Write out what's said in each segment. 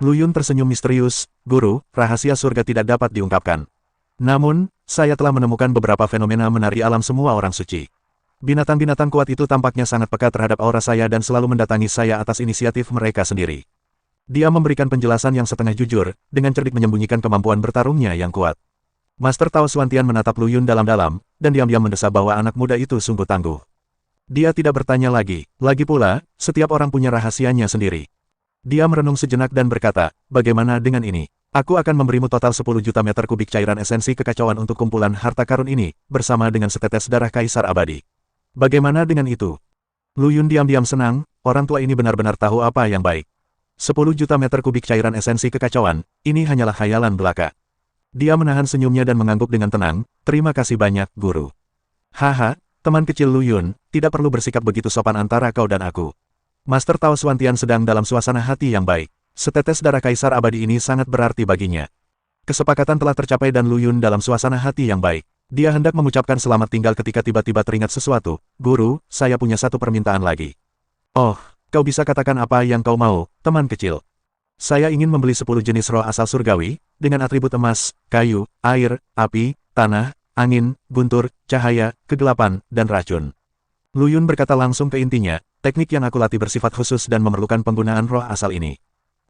Lu Yun tersenyum misterius, "Guru, rahasia surga tidak dapat diungkapkan. Namun, saya telah menemukan beberapa fenomena menari alam semua orang suci. Binatang-binatang kuat itu tampaknya sangat peka terhadap aura saya dan selalu mendatangi saya atas inisiatif mereka sendiri." Dia memberikan penjelasan yang setengah jujur, dengan cerdik menyembunyikan kemampuan bertarungnya yang kuat. Master Tao Xuantian menatap Lu Yun dalam-dalam, dan diam-diam mendesah bahwa anak muda itu sungguh tangguh. Dia tidak bertanya lagi, lagi pula, setiap orang punya rahasianya sendiri. Dia merenung sejenak dan berkata, "Bagaimana dengan ini? Aku akan memberimu total 10 juta meter kubik cairan esensi kekacauan untuk kumpulan harta karun ini, bersama dengan setetes darah kaisar abadi. Bagaimana dengan itu?" Lu Yun diam-diam senang, orang tua ini benar-benar tahu apa yang baik. 10 juta meter kubik cairan esensi kekacauan, ini hanyalah khayalan belaka. Dia menahan senyumnya dan mengangguk dengan tenang, "Terima kasih banyak, Guru." "Haha, teman kecil Lu Yun, tidak perlu bersikap begitu sopan antara kau dan aku." Master Tao Xuantian sedang dalam suasana hati yang baik. Setetes darah kaisar abadi ini sangat berarti baginya. Kesepakatan telah tercapai dan Lu Yun dalam suasana hati yang baik. Dia hendak mengucapkan selamat tinggal ketika tiba-tiba teringat sesuatu. "Guru, saya punya satu permintaan lagi." "Oh, kau bisa katakan apa yang kau mau, teman kecil." "Saya ingin membeli 10 jenis roh asal surgawi, dengan atribut emas, kayu, air, api, tanah, angin, guntur, cahaya, kegelapan, dan racun." Lu Yun berkata langsung ke intinya, "Teknik yang aku latih bersifat khusus dan memerlukan penggunaan roh asal ini.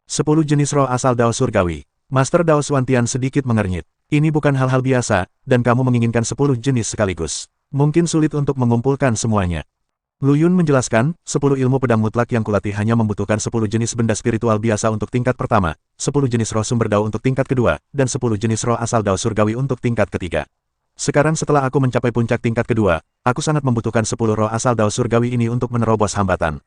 10 jenis roh asal Dao surgawi." Master Dao Xuantian sedikit mengernyit. "Ini bukan hal-hal biasa, dan kamu menginginkan 10 jenis sekaligus. Mungkin sulit untuk mengumpulkan semuanya." Lu Yun menjelaskan, 10 ilmu pedang mutlak yang kulatih hanya membutuhkan 10 jenis benda spiritual biasa untuk tingkat pertama, 10 jenis roh sumber Dao untuk tingkat kedua, dan 10 jenis roh asal Dao surgawi untuk tingkat ketiga. Sekarang setelah aku mencapai puncak tingkat kedua, aku sangat membutuhkan 10 roh asal Dao surgawi ini untuk menerobos hambatan."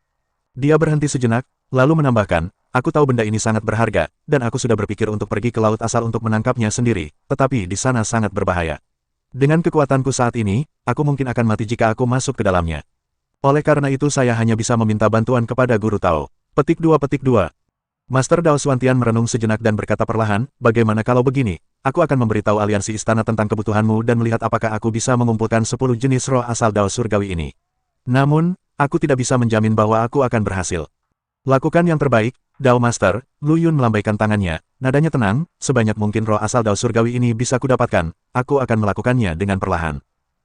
Dia berhenti sejenak, lalu menambahkan, "Aku tahu benda ini sangat berharga, dan aku sudah berpikir untuk pergi ke laut asal untuk menangkapnya sendiri, tetapi di sana sangat berbahaya. Dengan kekuatanku saat ini, aku mungkin akan mati jika aku masuk ke dalamnya. Oleh karena itu saya hanya bisa meminta bantuan kepada Guru Tao." Petik 2. Master Dao Xuantian merenung sejenak dan berkata perlahan, "Bagaimana kalau begini? Aku akan memberitahu aliansi istana tentang kebutuhanmu dan melihat apakah aku bisa mengumpulkan 10 jenis roh asal Dao surgawi ini. Namun, aku tidak bisa menjamin bahwa aku akan berhasil. Lakukan yang terbaik, Dao Master." Lu Yun melambaikan tangannya, nadanya tenang, "Sebanyak mungkin roh asal Dao surgawi ini bisa kudapatkan, aku akan melakukannya dengan perlahan.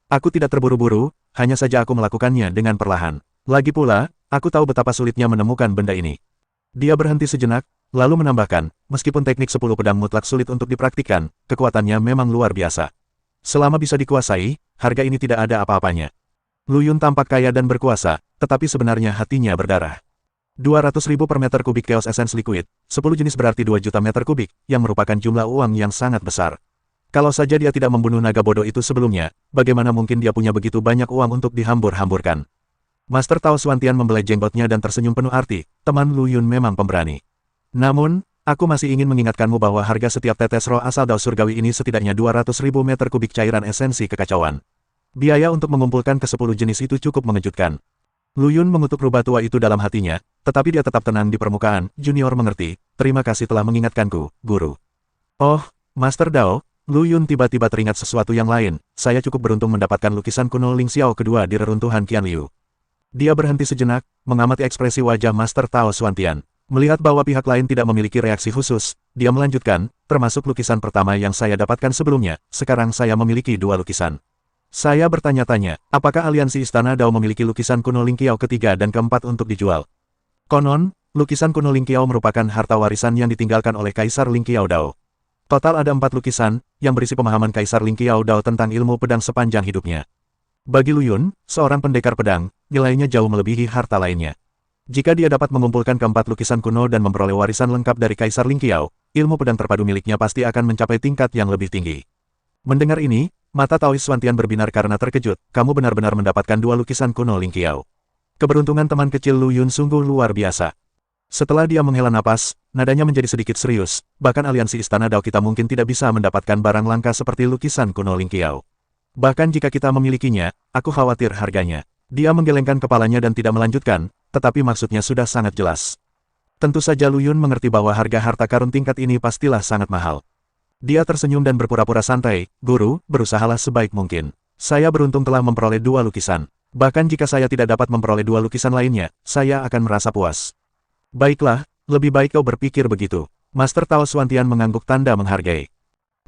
Aku tidak terburu-buru, hanya saja aku melakukannya dengan perlahan. Lagi pula, aku tahu betapa sulitnya menemukan benda ini." Dia berhenti sejenak, lalu menambahkan, "Meskipun teknik 10 pedang mutlak sulit untuk dipraktikkan, kekuatannya memang luar biasa. Selama bisa dikuasai, harga ini tidak ada apa-apanya." Lu Yun tampak kaya dan berkuasa, tetapi sebenarnya hatinya berdarah. 200.000 per meter kubik Chaos Essence Liquid, 10 jenis berarti 2 juta meter kubik, yang merupakan jumlah uang yang sangat besar. Kalau saja dia tidak membunuh naga bodoh itu sebelumnya, bagaimana mungkin dia punya begitu banyak uang untuk dihambur-hamburkan? Master Tao Xuantian membelai jenggotnya dan tersenyum penuh arti, "Teman Lu Yun memang pemberani. Namun, aku masih ingin mengingatkanmu bahwa harga setiap tetes roh asal Dao surgawi ini setidaknya 200.000 meter kubik cairan esensi kekacauan. Biaya untuk mengumpulkan ke-10 jenis itu cukup mengejutkan." Lu Yun mengutuk rubah tua itu dalam hatinya, tetapi dia tetap tenang di permukaan. "Junior mengerti, terima kasih telah mengingatkanku, Guru." "Oh, Master Dao." Lu Yun tiba-tiba teringat sesuatu yang lain, "Saya cukup beruntung mendapatkan lukisan kuno Ling Xiao kedua di reruntuhan Qianliu." Dia berhenti sejenak, mengamati ekspresi wajah Master Tao Xuantian. Melihat bahwa pihak lain tidak memiliki reaksi khusus, dia melanjutkan, "Termasuk lukisan pertama yang saya dapatkan sebelumnya, sekarang saya memiliki 2 lukisan. Saya bertanya-tanya, apakah aliansi Istana Dao memiliki lukisan kuno Ling Qiao ketiga dan keempat untuk dijual? Konon, lukisan kuno Ling Qiao merupakan harta warisan yang ditinggalkan oleh Kaisar Ling Qiao Dao. Total ada 4 lukisan, yang berisi pemahaman Kaisar Ling Qiao Dao tentang ilmu pedang sepanjang hidupnya. Bagi Lu Yun, seorang pendekar pedang, nilainya jauh melebihi harta lainnya. Jika dia dapat mengumpulkan keempat lukisan kuno dan memperoleh warisan lengkap dari Kaisar Ling Qiao, ilmu pedang terpadu miliknya pasti akan mencapai tingkat yang lebih tinggi." Mendengar ini, mata Taois Xuantian berbinar karena terkejut, "Kamu benar-benar mendapatkan 2 lukisan kuno Ling Qiao. Keberuntungan teman kecil Lu Yun sungguh luar biasa." Setelah dia menghela napas, nadanya menjadi sedikit serius, "Bahkan aliansi Istana Dao kita mungkin tidak bisa mendapatkan barang langka seperti lukisan kuno Ling Qiao. Bahkan jika kita memilikinya, aku khawatir harganya." Dia menggelengkan kepalanya dan tidak melanjutkan, tetapi maksudnya sudah sangat jelas. Tentu saja Lu Yun mengerti bahwa harga harta karun tingkat ini pastilah sangat mahal. Dia tersenyum dan berpura-pura santai, "Guru, berusahalah sebaik mungkin. Saya beruntung telah memperoleh 2 lukisan. Bahkan jika saya tidak dapat memperoleh 2 lukisan lainnya, saya akan merasa puas." "Baiklah, lebih baik kau berpikir begitu." Master Tao Xuantian mengangguk tanda menghargai.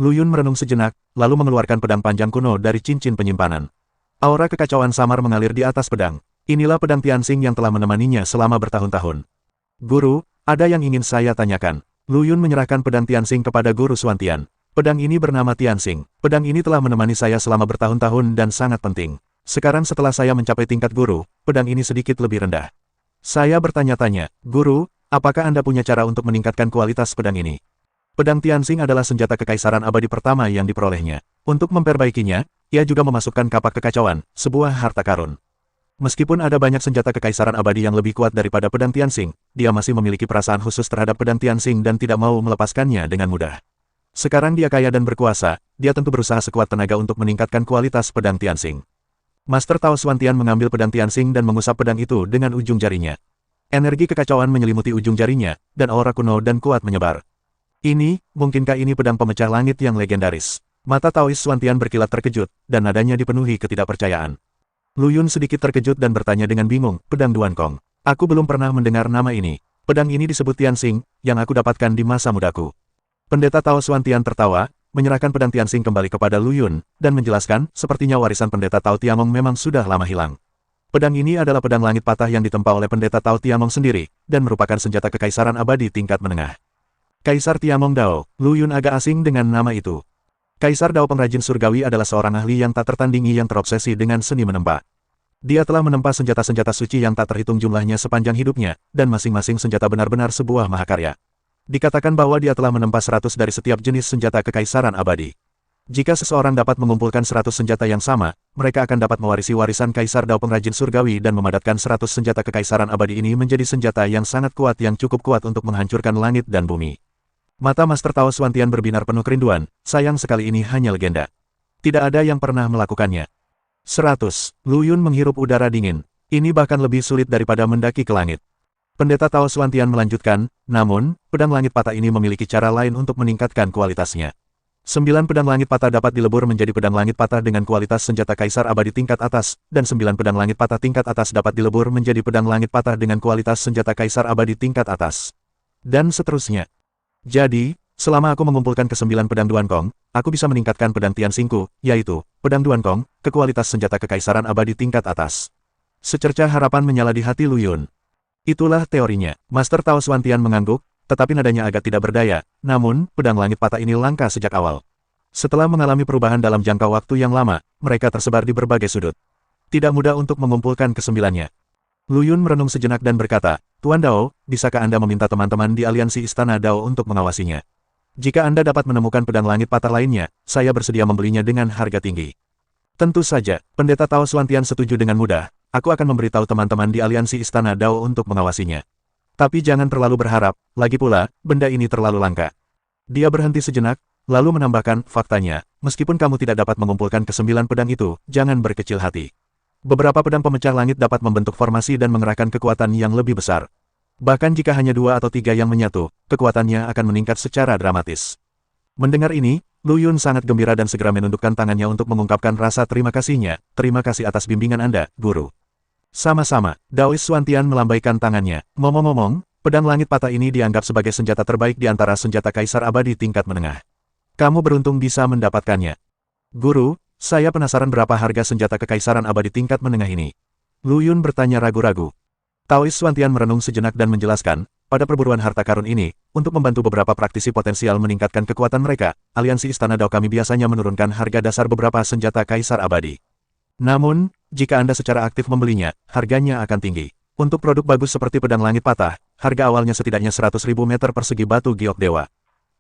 Lu Yun merenung sejenak, lalu mengeluarkan pedang panjang kuno dari cincin penyimpanan. Aura kekacauan samar mengalir di atas pedang. Inilah pedang Tianxing yang telah menemaninya selama bertahun-tahun. Guru, ada yang ingin saya tanyakan. Lu Yun menyerahkan pedang Tianxing kepada Guru Xuantian. Pedang ini bernama Tianxing. Pedang ini telah menemani saya selama bertahun-tahun dan sangat penting. Sekarang setelah saya mencapai tingkat guru, pedang ini sedikit lebih rendah. Saya bertanya-tanya, Guru, apakah Anda punya cara untuk meningkatkan kualitas pedang ini? Pedang Tianxing adalah senjata kekaisaran abadi pertama yang diperolehnya. Untuk memperbaikinya, ia juga memasukkan kapak kekacauan, sebuah harta karun. Meskipun ada banyak senjata kekaisaran abadi yang lebih kuat daripada pedang Tianxing, dia masih memiliki perasaan khusus terhadap pedang Tianxing dan tidak mau melepaskannya dengan mudah. Sekarang dia kaya dan berkuasa, dia tentu berusaha sekuat tenaga untuk meningkatkan kualitas pedang Tianxing. Master Tao Xuantian mengambil pedang Tianxing dan mengusap pedang itu dengan ujung jarinya. Energi kekacauan menyelimuti ujung jarinya, dan aura kuno dan kuat menyebar. Mungkinkah ini pedang pemecah langit yang legendaris? Mata Taois Xuantian berkilat terkejut, dan nadanya dipenuhi ketidakpercayaan. Lu Yun sedikit terkejut dan bertanya dengan bingung, pedang Duankong. Aku belum pernah mendengar nama ini. Pedang ini disebut Tianxing, yang aku dapatkan di masa mudaku. Pendeta Tao Xuantian tertawa, menyerahkan pedang Tianxing kembali kepada Lu Yun, dan menjelaskan, sepertinya warisan pendeta Tao Tiamong memang sudah lama hilang. Pedang ini adalah pedang langit patah yang ditempa oleh pendeta Tao Tiamong sendiri, dan merupakan senjata kekaisaran abadi tingkat menengah. Kaisar Tiamong Dao, Lu Yun agak asing dengan nama itu. Kaisar Dao pengrajin surgawi adalah seorang ahli yang tak tertandingi yang terobsesi dengan seni menempa. Dia telah menempa senjata-senjata suci yang tak terhitung jumlahnya sepanjang hidupnya, dan masing-masing senjata benar-benar sebuah mahakarya. Dikatakan bahwa dia telah menempa 100 dari setiap jenis senjata kekaisaran abadi. Jika seseorang dapat mengumpulkan 100 senjata yang sama, mereka akan dapat mewarisi warisan Kaisar Dao pengrajin surgawi dan memadatkan 100 senjata kekaisaran abadi ini menjadi senjata yang sangat kuat yang cukup kuat untuk menghancurkan langit dan bumi. Mata Master Tao Xuantian berbinar penuh kerinduan, sayang sekali ini hanya legenda. Tidak ada yang pernah melakukannya. 100. Lu Yun menghirup udara dingin. Ini bahkan lebih sulit daripada mendaki ke langit. Pendeta Tao Xuantian melanjutkan, namun, pedang langit patah ini memiliki cara lain untuk meningkatkan kualitasnya. 9 pedang langit patah dapat dilebur menjadi pedang langit patah dengan kualitas senjata kaisar abadi tingkat atas, dan 9 pedang langit patah tingkat atas dapat dilebur menjadi pedang langit patah dengan kualitas senjata kaisar abadi tingkat atas. Dan seterusnya. Jadi, selama aku mengumpulkan ke-9 pedang Duankong, aku bisa meningkatkan pedang Tianxingku, yaitu, pedang Duankong, ke kualitas senjata kekaisaran abadi tingkat atas. Secercah harapan menyala di hati Lu Yun. Itulah teorinya. Master Tao Xuantian mengangguk, tetapi nadanya agak tidak berdaya, namun, pedang langit patah ini langka sejak awal. Setelah mengalami perubahan dalam jangka waktu yang lama, mereka tersebar di berbagai sudut. Tidak mudah untuk mengumpulkan ke-9-nya. Lu Yun merenung sejenak dan berkata, Tuan Dao, bisakah Anda meminta teman-teman di aliansi Istana Dao untuk mengawasinya? Jika Anda dapat menemukan pedang langit patah lainnya, saya bersedia membelinya dengan harga tinggi. Tentu saja, Pendeta Tao Xuantian setuju dengan mudah. Aku akan memberitahu teman-teman di aliansi Istana Dao untuk mengawasinya. Tapi jangan terlalu berharap, lagi pula, benda ini terlalu langka. Dia berhenti sejenak, lalu menambahkan, faktanya, meskipun kamu tidak dapat mengumpulkan ke-9 pedang itu, jangan berkecil hati. Beberapa pedang pemecah langit dapat membentuk formasi dan mengerahkan kekuatan yang lebih besar. Bahkan jika hanya 2 atau 3 yang menyatu, kekuatannya akan meningkat secara dramatis. Mendengar ini, Lu Yun sangat gembira dan segera menundukkan tangannya untuk mengungkapkan rasa terima kasihnya. Terima kasih atas bimbingan Anda, Guru. Sama-sama, Daois Xuantian melambaikan tangannya. Ngomong-ngomong, pedang langit patah ini dianggap sebagai senjata terbaik di antara senjata kaisar abadi tingkat menengah. Kamu beruntung bisa mendapatkannya. Guru, saya penasaran berapa harga senjata kekaisaran abadi tingkat menengah ini. Lu Yun bertanya ragu-ragu. Taois Xuantian merenung sejenak dan menjelaskan, pada perburuan harta karun ini, untuk membantu beberapa praktisi potensial meningkatkan kekuatan mereka, aliansi Istana Dao kami biasanya menurunkan harga dasar beberapa senjata kaisar abadi. Namun, jika Anda secara aktif membelinya, harganya akan tinggi. Untuk produk bagus seperti pedang langit patah, harga awalnya setidaknya 100.000 meter persegi batu giok dewa.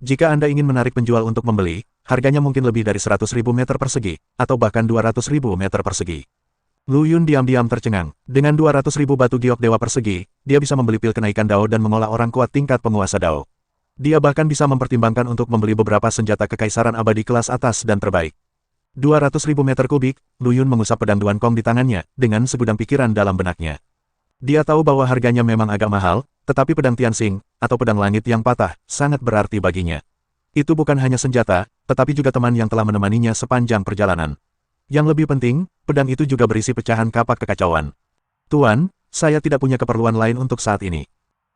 Jika Anda ingin menarik penjual untuk membeli, harganya mungkin lebih dari 100.000 meter persegi, atau bahkan 200.000 meter persegi. Lu Yun diam-diam tercengang. Dengan 200.000 batu giok dewa persegi, dia bisa membeli pil kenaikan Dao dan mengolah orang kuat tingkat penguasa Dao. Dia bahkan bisa mempertimbangkan untuk membeli beberapa senjata kekaisaran abadi kelas atas dan terbaik. 200.000 meter kubik, Lu Yun mengusap pedang Duankong di tangannya, dengan segudang pikiran dalam benaknya. Dia tahu bahwa harganya memang agak mahal, tetapi pedang Tianxing, atau pedang langit yang patah, sangat berarti baginya. Itu bukan hanya senjata, tetapi juga teman yang telah menemaninya sepanjang perjalanan. Yang lebih penting, pedang itu juga berisi pecahan kapak kekacauan. Tuan, saya tidak punya keperluan lain untuk saat ini.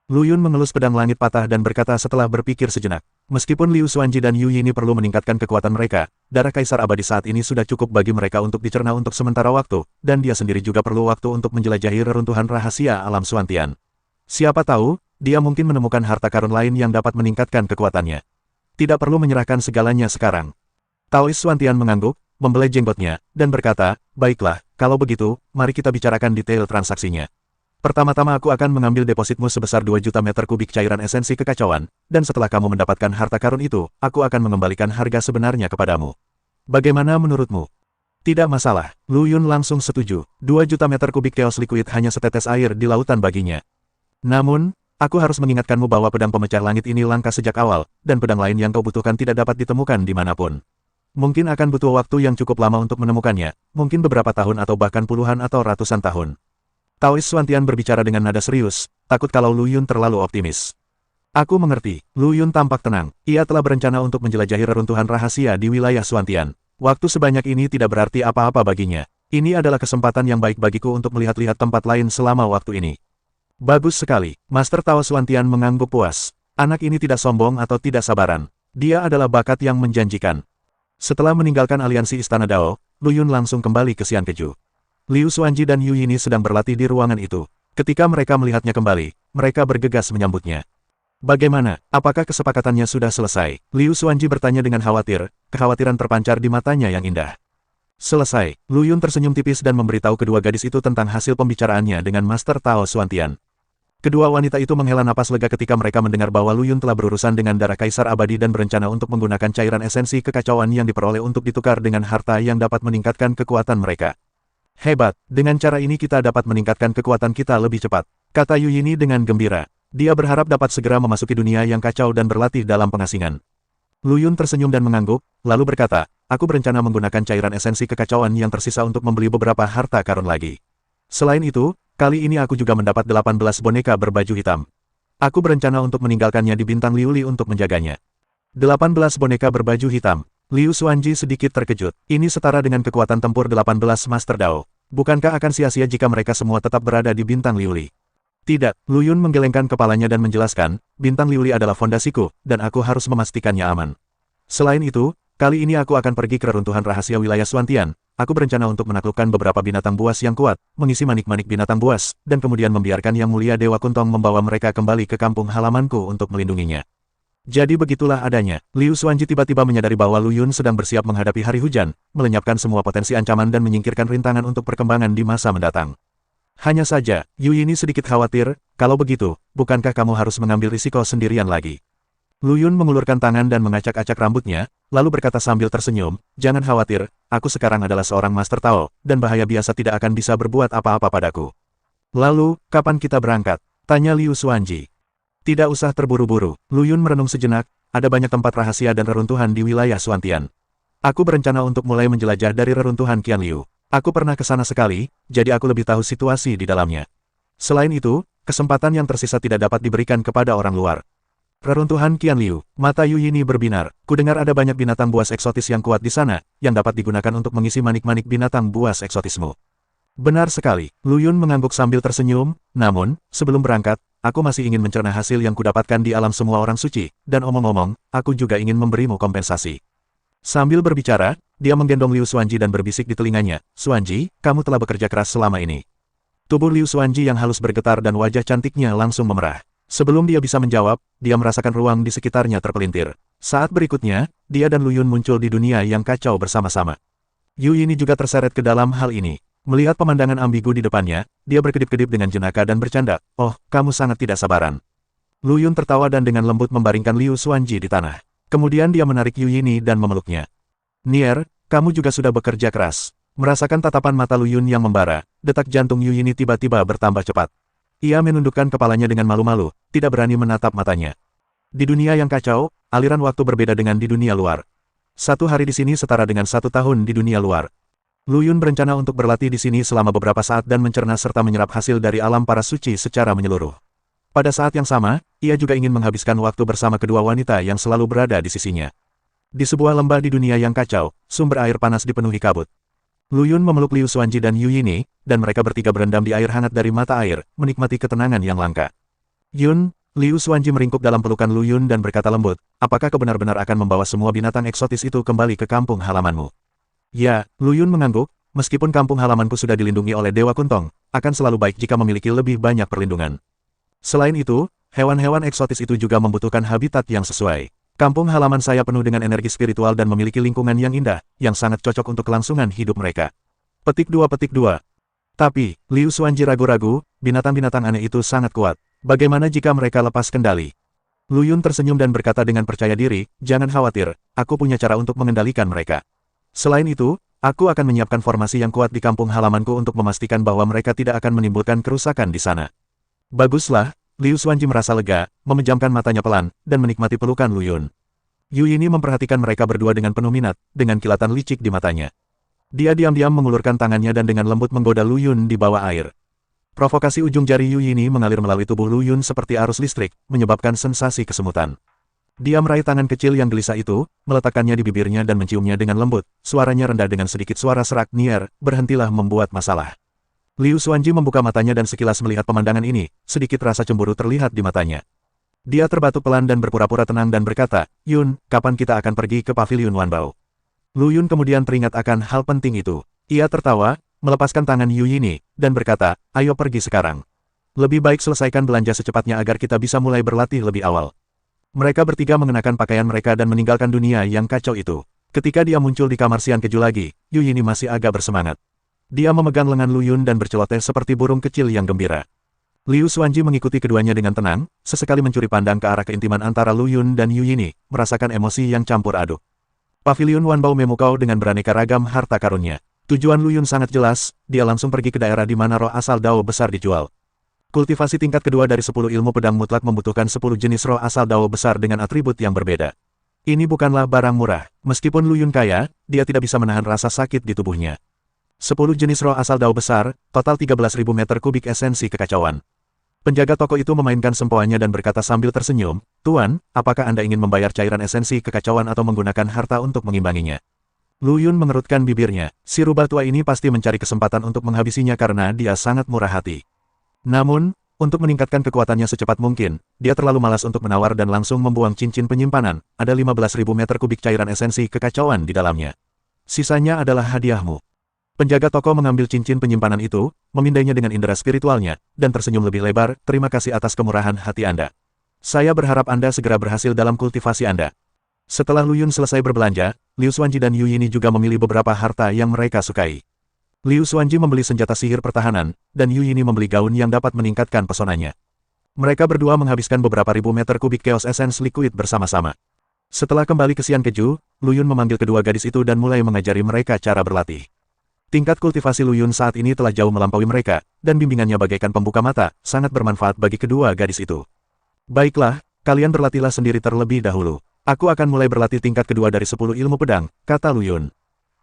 Lu Yun mengelus pedang langit patah dan berkata setelah berpikir sejenak. Meskipun Liu Xuanji dan Yu Yini perlu meningkatkan kekuatan mereka, darah Kaisar Abadi saat ini sudah cukup bagi mereka untuk dicerna untuk sementara waktu, dan dia sendiri juga perlu waktu untuk menjelajahi reruntuhan rahasia alam Xuantian. Siapa tahu, dia mungkin menemukan harta karun lain yang dapat meningkatkan kekuatannya. Tidak perlu menyerahkan segalanya sekarang. Taois Xuantian mengangguk, membelai jenggotnya, dan berkata, baiklah, kalau begitu, mari kita bicarakan detail transaksinya. Pertama-tama aku akan mengambil depositmu sebesar 2 juta meter kubik cairan esensi kekacauan, dan setelah kamu mendapatkan harta karun itu, aku akan mengembalikan harga sebenarnya kepadamu. Bagaimana menurutmu? Tidak masalah, Lu Yun langsung setuju. 2 juta meter kubik chaos liquid hanya setetes air di lautan baginya. Namun, aku harus mengingatkanmu bahwa pedang pemecah langit ini langka sejak awal, dan pedang lain yang kau butuhkan tidak dapat ditemukan dimanapun. Mungkin akan butuh waktu yang cukup lama untuk menemukannya, mungkin beberapa tahun atau bahkan puluhan atau ratusan tahun. Taois Xuantian berbicara dengan nada serius, takut kalau Lu Yun terlalu optimis. Aku mengerti, Lu Yun tampak tenang, ia telah berencana untuk menjelajahi reruntuhan rahasia di wilayah Xuantian. Waktu sebanyak ini tidak berarti apa-apa baginya. Ini adalah kesempatan yang baik bagiku untuk melihat-lihat tempat lain selama waktu ini. Bagus sekali, Master Tao Xuantian mengangguk puas. Anak ini tidak sombong atau tidak sabaran. Dia adalah bakat yang menjanjikan. Setelah meninggalkan aliansi Istana Dao, Lu Yun langsung kembali ke Xian Keju. Liu Xuanji dan Yu Yini sedang berlatih di ruangan itu. Ketika mereka melihatnya kembali, mereka bergegas menyambutnya. Bagaimana, apakah kesepakatannya sudah selesai? Liu Xuanji bertanya dengan khawatir, kekhawatiran terpancar di matanya yang indah. Selesai, Lu Yun tersenyum tipis dan memberitahu kedua gadis itu tentang hasil pembicaraannya dengan Master Tao Xuantian. Kedua wanita itu menghela napas lega ketika mereka mendengar bahwa Lu Yun telah berurusan dengan darah Kaisar Abadi dan berencana untuk menggunakan cairan esensi kekacauan yang diperoleh untuk ditukar dengan harta yang dapat meningkatkan kekuatan mereka. Hebat, dengan cara ini kita dapat meningkatkan kekuatan kita lebih cepat, kata Yu Yini dengan gembira. Dia berharap dapat segera memasuki dunia yang kacau dan berlatih dalam pengasingan. Lu Yun tersenyum dan mengangguk, lalu berkata, aku berencana menggunakan cairan esensi kekacauan yang tersisa untuk membeli beberapa harta karun lagi. Selain itu, kali ini aku juga mendapat 18 boneka berbaju hitam. Aku berencana untuk meninggalkannya di bintang Liuli untuk menjaganya. 18 boneka berbaju hitam. Liu Xuanji sedikit terkejut. Ini setara dengan kekuatan tempur 18 Master Dao. Bukankah akan sia-sia jika mereka semua tetap berada di bintang Liuli? Tidak, Lu Yun menggelengkan kepalanya dan menjelaskan, bintang Liuli adalah fondasiku, dan aku harus memastikannya aman. Selain itu, kali ini aku akan pergi ke reruntuhan rahasia wilayah Xuantian. Aku berencana untuk menaklukkan beberapa binatang buas yang kuat, mengisi manik-manik binatang buas, dan kemudian membiarkan Yang Mulia Dewa Kuntong membawa mereka kembali ke kampung halamanku untuk melindunginya. Jadi begitulah adanya, Liu Xuanji tiba-tiba menyadari bahwa Lu Yun sedang bersiap menghadapi hari hujan, melenyapkan semua potensi ancaman dan menyingkirkan rintangan untuk perkembangan di masa mendatang. Hanya saja, Yu Yini sedikit khawatir, kalau begitu, bukankah kamu harus mengambil risiko sendirian lagi? Lu Yun mengulurkan tangan dan mengacak-acak rambutnya, lalu berkata sambil tersenyum, jangan khawatir, aku sekarang adalah seorang Master Tao, dan bahaya biasa tidak akan bisa berbuat apa-apa padaku. Lalu, kapan kita berangkat? Tanya Liu Xuanji. Tidak usah terburu-buru, Lu Yun merenung sejenak, ada banyak tempat rahasia dan reruntuhan di wilayah Xuantian. Aku berencana untuk mulai menjelajah dari reruntuhan Qianliu. Aku pernah ke sana sekali, jadi aku lebih tahu situasi di dalamnya. Selain itu, kesempatan yang tersisa tidak dapat diberikan kepada orang luar. Reruntuhan Qianliu, mata Yu Yini berbinar, kudengar ada banyak binatang buas eksotis yang kuat di sana, yang dapat digunakan untuk mengisi manik-manik binatang buas eksotismu. Benar sekali, Lu Yun mengangguk sambil tersenyum, namun, sebelum berangkat, aku masih ingin mencerna hasil yang kudapatkan di alam semua orang suci, dan omong-omong, aku juga ingin memberimu kompensasi. Sambil berbicara, dia menggendong Liu Xuanji dan berbisik di telinganya, Xuanji, kamu telah bekerja keras selama ini. Tubuh Liu Xuanji yang halus bergetar dan wajah cantiknya langsung memerah. Sebelum dia bisa menjawab, dia merasakan ruang di sekitarnya terpelintir. Saat berikutnya, dia dan Lu Yun muncul di dunia yang kacau bersama-sama. Yu Yini juga terseret ke dalam hal ini. Melihat pemandangan ambigu di depannya, dia berkedip-kedip dengan jenaka dan bercanda, oh, kamu sangat tidak sabaran. Lu Yun tertawa dan dengan lembut membaringkan Liu Xuanji di tanah. Kemudian dia menarik Yu Yini dan memeluknya. Nier, kamu juga sudah bekerja keras. Merasakan tatapan mata Lu Yun yang membara, detak jantung Yu Yini tiba-tiba bertambah cepat. Ia menundukkan kepalanya dengan malu-malu, tidak berani menatap matanya. Di dunia yang kacau, aliran waktu berbeda dengan di dunia luar. 1 hari di sini setara dengan 1 tahun di dunia luar. Lu Yun berencana untuk berlatih di sini selama beberapa saat dan mencerna serta menyerap hasil dari alam para suci secara menyeluruh. Pada saat yang sama, ia juga ingin menghabiskan waktu bersama kedua wanita yang selalu berada di sisinya. Di sebuah lembah di dunia yang kacau, sumber air panas dipenuhi kabut. Lu Yun memeluk Liu Xuanji dan Yu Yini, dan mereka bertiga berendam di air hangat dari mata air, menikmati ketenangan yang langka. Yun, Liu Xuanji meringkuk dalam pelukan Lu Yun dan berkata lembut, apakah kau benar-benar akan membawa semua binatang eksotis itu kembali ke kampung halamanmu? Ya, Lu Yun mengangguk, meskipun kampung halamanku sudah dilindungi oleh Dewa Kuntong, akan selalu baik jika memiliki lebih banyak perlindungan. Selain itu, hewan-hewan eksotis itu juga membutuhkan habitat yang sesuai. Kampung halaman saya penuh dengan energi spiritual dan memiliki lingkungan yang indah, yang sangat cocok untuk kelangsungan hidup mereka. Petik 2. Tapi, Liu Xuanji ragu-ragu, binatang-binatang aneh itu sangat kuat. Bagaimana jika mereka lepas kendali? Lu Yun tersenyum dan berkata dengan percaya diri, jangan khawatir, aku punya cara untuk mengendalikan mereka. Selain itu, aku akan menyiapkan formasi yang kuat di kampung halamanku untuk memastikan bahwa mereka tidak akan menimbulkan kerusakan di sana. Baguslah, Liu Xuanji merasa lega, memejamkan matanya pelan, dan menikmati pelukan Lu Yun. Yu Yini memperhatikan mereka berdua dengan penuh minat, dengan kilatan licik di matanya. Dia diam-diam mengulurkan tangannya dan dengan lembut menggoda Lu Yun di bawah air. Provokasi ujung jari Yu Yini mengalir melalui tubuh Lu Yun seperti arus listrik, menyebabkan sensasi kesemutan. Dia meraih tangan kecil yang gelisah itu, meletakkannya di bibirnya dan menciumnya dengan lembut, suaranya rendah dengan sedikit suara serak nier, berhentilah membuat masalah. Liu Xuanji membuka matanya dan sekilas melihat pemandangan ini, sedikit rasa cemburu terlihat di matanya. Dia terbatuk pelan dan berpura-pura tenang dan berkata, Yun, kapan kita akan pergi ke pavilion Wanbao? Lu Yun kemudian teringat akan hal penting itu. Ia tertawa, melepaskan tangan Yu Yini, dan berkata, ayo pergi sekarang. Lebih baik selesaikan belanja secepatnya agar kita bisa mulai berlatih lebih awal. Mereka bertiga mengenakan pakaian mereka dan meninggalkan dunia yang kacau itu. Ketika dia muncul di kamar Sian Keju lagi, Yu Yini masih agak bersemangat. Dia memegang lengan Lu Yun dan berceloteh seperti burung kecil yang gembira. Liu Xuanji mengikuti keduanya dengan tenang, sesekali mencuri pandang ke arah keintiman antara Lu Yun dan Yu Yini, merasakan emosi yang campur aduk. Pavilion Wanbao memukau dengan beraneka ragam harta karunnya. Tujuan Lu Yun sangat jelas, dia langsung pergi ke daerah di mana roh asal Dao besar dijual. Kultivasi tingkat kedua dari 10 ilmu pedang mutlak membutuhkan 10 jenis roh asal Dao besar dengan atribut yang berbeda. Ini bukanlah barang murah, meskipun Lu Yun kaya, dia tidak bisa menahan rasa sakit di tubuhnya. 10 jenis roh asal Dao besar, total 13.000 meter kubik esensi kekacauan. Penjaga toko itu memainkan sempoannya dan berkata sambil tersenyum, Tuan, apakah Anda ingin membayar cairan esensi kekacauan atau menggunakan harta untuk mengimbanginya? Lu Yun mengerutkan bibirnya, si rubah tua ini pasti mencari kesempatan untuk menghabisinya karena dia sangat murah hati. Namun, untuk meningkatkan kekuatannya secepat mungkin, dia terlalu malas untuk menawar dan langsung membuang cincin penyimpanan, ada 15.000 meter kubik cairan esensi kekacauan di dalamnya. Sisanya adalah hadiahmu. Penjaga toko mengambil cincin penyimpanan itu, memindainya dengan indera spiritualnya, dan tersenyum lebih lebar, terima kasih atas kemurahan hati Anda. Saya berharap Anda segera berhasil dalam kultivasi Anda. Setelah Lu Yun selesai berbelanja, Liu Xuanji dan Yu Yini juga memilih beberapa harta yang mereka sukai. Liu Xuanji membeli senjata sihir pertahanan, dan Yu Yini membeli gaun yang dapat meningkatkan pesonanya. Mereka berdua menghabiskan beberapa ribu meter kubik Chaos Essence Liquid bersama-sama. Setelah kembali ke Sian Keju, Lu Yun memanggil kedua gadis itu dan mulai mengajari mereka cara berlatih. Tingkat kultivasi Lu Yun saat ini telah jauh melampaui mereka, dan bimbingannya bagaikan pembuka mata, sangat bermanfaat bagi kedua gadis itu. Baiklah, kalian berlatihlah sendiri terlebih dahulu. Aku akan mulai berlatih tingkat kedua dari 10 ilmu pedang, kata Lu Yun.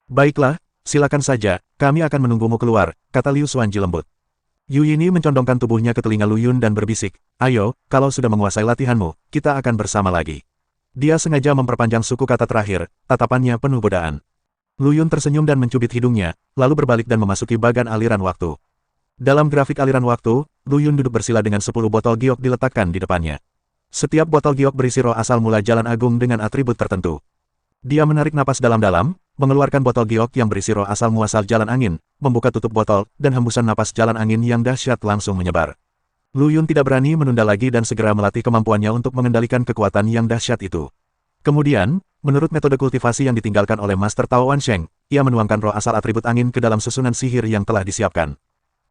Baiklah, silakan saja, kami akan menunggumu keluar, kata Liu Xuanji lembut. Yu Yini mencondongkan tubuhnya ke telinga Lu Yun dan berbisik, ayo, kalau sudah menguasai latihanmu, kita akan bersama lagi. Dia sengaja memperpanjang suku kata terakhir, tatapannya penuh godaan. Lu Yun tersenyum dan mencubit hidungnya, lalu berbalik dan memasuki bagan aliran waktu. Dalam grafik aliran waktu, Lu Yun duduk bersila dengan 10 botol giok diletakkan di depannya. Setiap botol giok berisi roh asal mula jalan agung dengan atribut tertentu. Dia menarik napas dalam-dalam, mengeluarkan botol giok yang berisi roh asal muasal jalan angin, membuka tutup botol, dan hembusan napas jalan angin yang dahsyat langsung menyebar. Lu Yun tidak berani menunda lagi dan segera melatih kemampuannya untuk mengendalikan kekuatan yang dahsyat itu. Kemudian, menurut metode kultivasi yang ditinggalkan oleh Master Tao Wansheng, ia menuangkan roh asal atribut angin ke dalam susunan sihir yang telah disiapkan.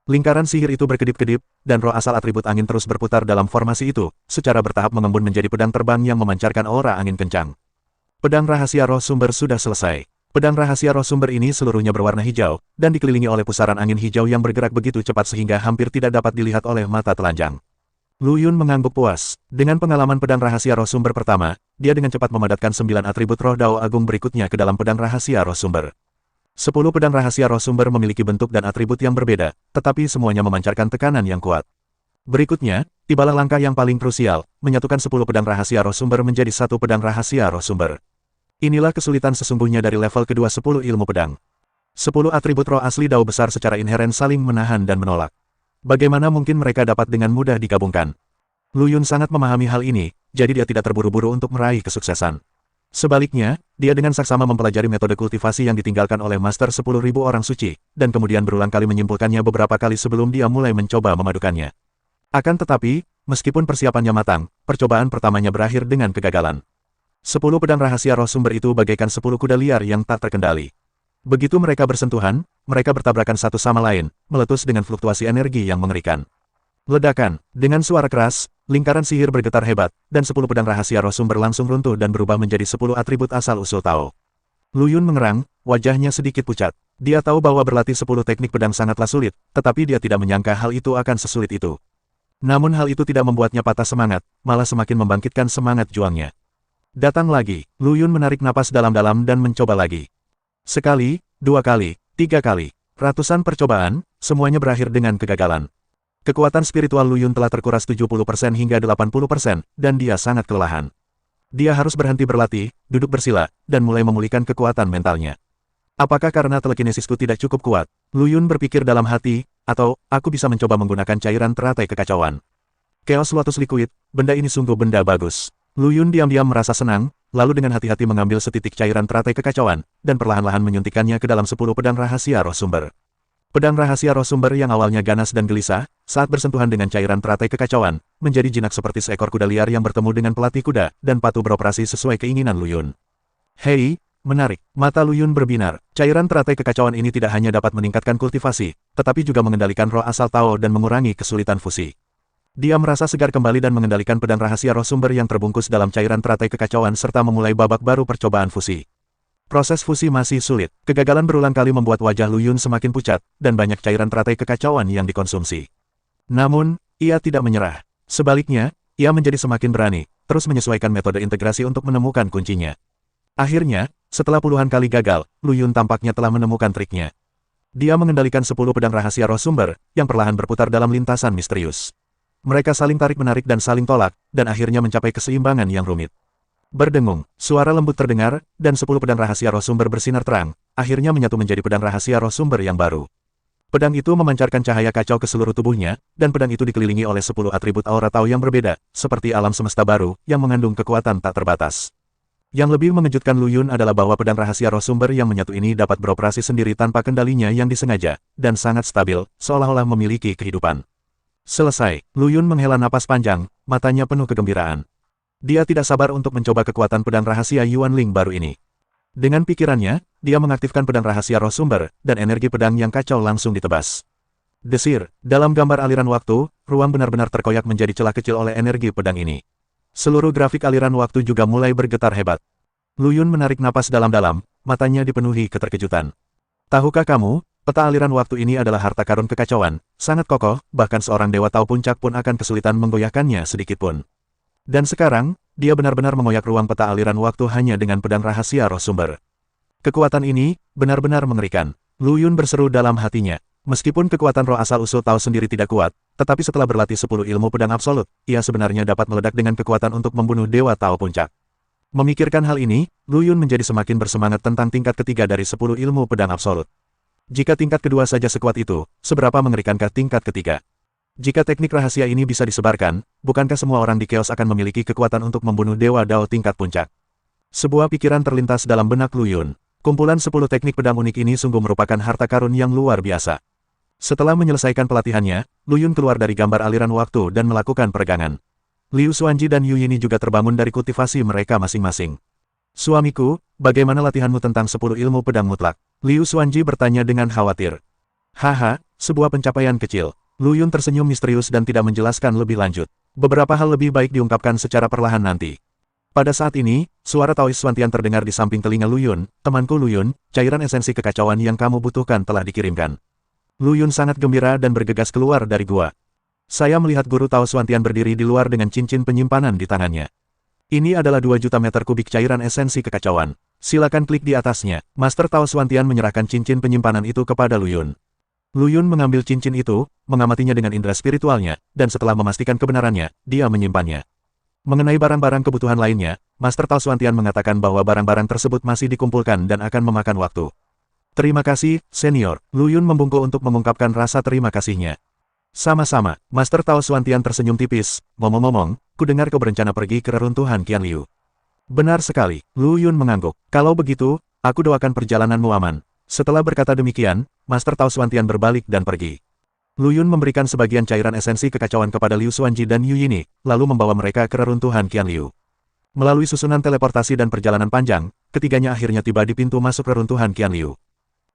Lingkaran sihir itu berkedip-kedip, dan roh asal atribut angin terus berputar dalam formasi itu, secara bertahap mengembun menjadi pedang terbang yang memancarkan aura angin kencang. Pedang rahasia roh sumber sudah selesai. Pedang rahasia roh sumber ini seluruhnya berwarna hijau, dan dikelilingi oleh pusaran angin hijau yang bergerak begitu cepat sehingga hampir tidak dapat dilihat oleh mata telanjang. Lu Yun mengangguk puas. Dengan pengalaman pedang rahasia roh sumber pertama, dia dengan cepat memadatkan 9 atribut roh Dao Agung berikutnya ke dalam pedang rahasia roh sumber. 10 pedang rahasia roh sumber memiliki bentuk dan atribut yang berbeda, tetapi semuanya memancarkan tekanan yang kuat. Berikutnya, tibalah langkah yang paling krusial, menyatukan 10 pedang rahasia roh sumber menjadi satu pedang rahasia roh sumber. Inilah kesulitan sesungguhnya dari level kedua 10 ilmu pedang. 10 atribut roh asli Dao besar secara inheren saling menahan dan menolak. Bagaimana mungkin mereka dapat dengan mudah digabungkan? Lu Yun sangat memahami hal ini, jadi dia tidak terburu-buru untuk meraih kesuksesan. Sebaliknya, dia dengan saksama mempelajari metode kultivasi yang ditinggalkan oleh Master 10.000 orang suci, dan kemudian berulang kali menyimpulkannya beberapa kali sebelum dia mulai mencoba memadukannya. Akan tetapi, meskipun persiapannya matang, percobaan pertamanya berakhir dengan kegagalan. 10 pedang rahasia roh sumber itu bagaikan 10 kuda liar yang tak terkendali. Begitu mereka bersentuhan, mereka bertabrakan satu sama lain, meletus dengan fluktuasi energi yang mengerikan. Ledakan, dengan suara keras, lingkaran sihir bergetar hebat, dan 10 pedang rahasia roh sumber langsung runtuh dan berubah menjadi 10 atribut asal-usul Tao. Lu Yun mengerang, wajahnya sedikit pucat. Dia tahu bahwa berlatih 10 teknik pedang sangatlah sulit, tetapi dia tidak menyangka hal itu akan sesulit itu. Namun hal itu tidak membuatnya patah semangat, malah semakin membangkitkan semangat juangnya. Datang lagi, Lu Yun menarik napas dalam-dalam dan mencoba lagi. Sekali, 2 kali, 3 kali, ratusan percobaan, semuanya berakhir dengan kegagalan. Kekuatan spiritual Lu Yun telah terkuras 70% hingga 80%, dan dia sangat kelelahan. Dia harus berhenti berlatih, duduk bersila, dan mulai memulihkan kekuatan mentalnya. Apakah karena telekinesisku tidak cukup kuat? Lu Yun berpikir dalam hati, atau, aku bisa mencoba menggunakan cairan teratai kekacauan. Chaos Lotus Liquid, benda ini sungguh benda bagus. Lu Yun diam-diam merasa senang, lalu dengan hati-hati mengambil setitik cairan teratai kekacauan, dan perlahan-lahan menyuntikkannya ke dalam 10 pedang rahasia roh sumber. Pedang rahasia roh sumber yang awalnya ganas dan gelisah, saat bersentuhan dengan cairan teratai kekacauan, menjadi jinak seperti seekor kuda liar yang bertemu dengan pelatih kuda, dan patuh beroperasi sesuai keinginan Lu Yun. Hei, menarik. Mata Lu Yun berbinar. Cairan teratai kekacauan ini tidak hanya dapat meningkatkan kultivasi, tetapi juga mengendalikan roh asal Tao dan mengurangi kesulitan fusi. Dia merasa segar kembali dan mengendalikan pedang rahasia roh sumber yang terbungkus dalam cairan teratai kekacauan serta memulai babak baru percobaan fusi. Proses fusi masih sulit. Kegagalan berulang kali membuat wajah Lu Yun semakin pucat, dan banyak cairan teratai kekacauan yang dikonsumsi. Namun, ia tidak menyerah. Sebaliknya, ia menjadi semakin berani, terus menyesuaikan metode integrasi untuk menemukan kuncinya. Akhirnya, setelah puluhan kali gagal, Lu Yun tampaknya telah menemukan triknya. Dia mengendalikan 10 pedang rahasia roh sumber, yang perlahan berputar dalam lintasan misterius. Mereka saling tarik-menarik dan saling tolak, dan akhirnya mencapai keseimbangan yang rumit. Berdengung, suara lembut terdengar, dan 10 pedang rahasia roh sumber bersinar terang, akhirnya menyatu menjadi pedang rahasia roh sumber yang baru. Pedang itu memancarkan cahaya kacau ke seluruh tubuhnya, dan pedang itu dikelilingi oleh 10 atribut aura Tao yang berbeda, seperti alam semesta baru, yang mengandung kekuatan tak terbatas. Yang lebih mengejutkan Lu Yun adalah bahwa pedang rahasia roh sumber yang menyatu ini dapat beroperasi sendiri tanpa kendalinya yang disengaja, dan sangat stabil, seolah-olah memiliki kehidupan. Selesai, Lu Yun menghela napas panjang, matanya penuh kegembiraan. Dia tidak sabar untuk mencoba kekuatan pedang rahasia Yuan Ling baru ini. Dengan pikirannya, dia mengaktifkan pedang rahasia roh sumber, dan energi pedang yang kacau langsung ditebas. Desir, dalam gambar aliran waktu, ruang benar-benar terkoyak menjadi celah kecil oleh energi pedang ini. Seluruh grafik aliran waktu juga mulai bergetar hebat. Lu Yun menarik napas dalam-dalam, matanya dipenuhi keterkejutan. Tahukah kamu, peta aliran waktu ini adalah harta karun kekacauan, sangat kokoh, bahkan seorang dewa Tao puncak pun akan kesulitan menggoyahkannya sedikitpun. Dan sekarang, dia benar-benar mengoyak ruang peta aliran waktu hanya dengan pedang rahasia roh sumber. Kekuatan ini, benar-benar mengerikan. Lu Yun berseru dalam hatinya. Meskipun kekuatan roh asal-usul Tao sendiri tidak kuat, tetapi setelah berlatih 10 ilmu pedang absolut, ia sebenarnya dapat meledak dengan kekuatan untuk membunuh dewa Tao puncak. Memikirkan hal ini, Lu Yun menjadi semakin bersemangat tentang tingkat ketiga dari 10 ilmu pedang absolut. Jika tingkat kedua saja sekuat itu, seberapa mengerikankah tingkat ketiga? Jika teknik rahasia ini bisa disebarkan, bukankah semua orang di Chaos akan memiliki kekuatan untuk membunuh Dewa Dao tingkat puncak? Sebuah pikiran terlintas dalam benak Lu Yun. Kumpulan 10 teknik pedang unik ini sungguh merupakan harta karun yang luar biasa. Setelah menyelesaikan pelatihannya, Lu Yun keluar dari gambar aliran waktu dan melakukan peregangan. Liu Xuanji dan Yu Yini juga terbangun dari kultivasi mereka masing-masing. Suamiku, bagaimana latihanmu tentang 10 ilmu pedang mutlak? Liu Xuanji bertanya dengan khawatir. Haha, sebuah pencapaian kecil. Lu Yun tersenyum misterius dan tidak menjelaskan lebih lanjut. Beberapa hal lebih baik diungkapkan secara perlahan nanti. Pada saat ini, suara Taois Swantian terdengar di samping telinga Lu Yun. Temanku Lu Yun, cairan esensi kekacauan yang kamu butuhkan telah dikirimkan. Lu Yun sangat gembira dan bergegas keluar dari gua. Saya melihat guru Tao Swantian berdiri di luar dengan cincin penyimpanan di tangannya. Ini adalah 2 juta meter kubik cairan esensi kekacauan. Silakan klik di atasnya. Master Tao Swantian menyerahkan cincin penyimpanan itu kepada Lu Yun. Lu Yun mengambil cincin itu, mengamatinya dengan indera spiritualnya, dan setelah memastikan kebenarannya, dia menyimpannya. Mengenai barang-barang kebutuhan lainnya, Master Tao Swantian mengatakan bahwa barang-barang tersebut masih dikumpulkan dan akan memakan waktu. Terima kasih, senior. Lu Yun membungkuk untuk mengungkapkan rasa terima kasihnya. Sama-sama, Master Tao Xuantian tersenyum tipis. Ngomong-ngomong, kudengar kau berencana pergi ke reruntuhan Qian Liu. Benar sekali, Lu Yun mengangguk. Kalau begitu, aku doakan perjalananmu aman. Setelah berkata demikian, Master Tao Xuantian berbalik dan pergi. Lu Yun memberikan sebagian cairan esensi kekacauan kepada Liu Xuanji dan Yu Yini, lalu membawa mereka ke reruntuhan Qian Liu. Melalui susunan teleportasi dan perjalanan panjang, ketiganya akhirnya tiba di pintu masuk reruntuhan Qian Liu.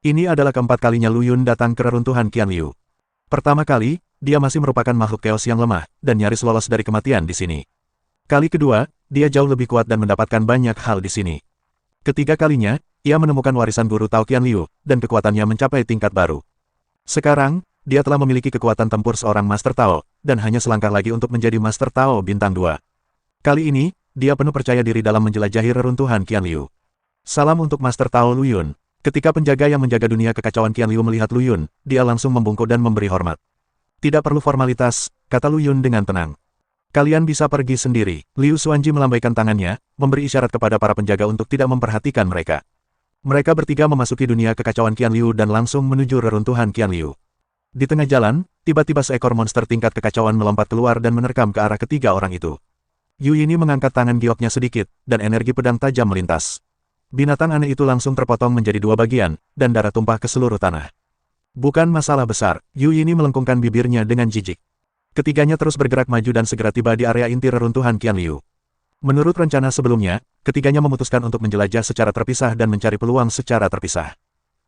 Ini adalah keempat kalinya Lu Yun datang ke reruntuhan Qian Liu. Pertama kali, dia masih merupakan makhluk chaos yang lemah, dan nyaris lolos dari kematian di sini. Kali kedua, dia jauh lebih kuat dan mendapatkan banyak hal di sini. Ketiga kalinya, ia menemukan warisan guru Tao Qian Liu, dan kekuatannya mencapai tingkat baru. Sekarang, dia telah memiliki kekuatan tempur seorang Master Tao, dan hanya selangkah lagi untuk menjadi Master Tao Bintang 2. Kali ini, dia penuh percaya diri dalam menjelajahi reruntuhan Qian Liu. Salam untuk Master Tao Lu Yun. Ketika penjaga yang menjaga dunia kekacauan Qian Liu melihat Lu Yun, dia langsung membungkuk dan memberi hormat. Tidak perlu formalitas, kata Lu Yun dengan tenang. Kalian bisa pergi sendiri. Liu Xuanji melambaikan tangannya, memberi isyarat kepada para penjaga untuk tidak memperhatikan mereka. Mereka bertiga memasuki dunia kekacauan Qian Liu dan langsung menuju reruntuhan Qian Liu. Di tengah jalan, tiba-tiba seekor monster tingkat kekacauan melompat keluar dan menerkam ke arah ketiga orang itu. Yu Yini mengangkat tangan gioknya sedikit, dan energi pedang tajam melintas. Binatang aneh itu langsung terpotong menjadi dua bagian, dan darah tumpah ke seluruh tanah. Bukan masalah besar, Yu Yini melengkungkan bibirnya dengan jijik. Ketiganya terus bergerak maju dan segera tiba di area inti reruntuhan Qian Liu. Menurut rencana sebelumnya, ketiganya memutuskan untuk menjelajah secara terpisah dan mencari peluang secara terpisah.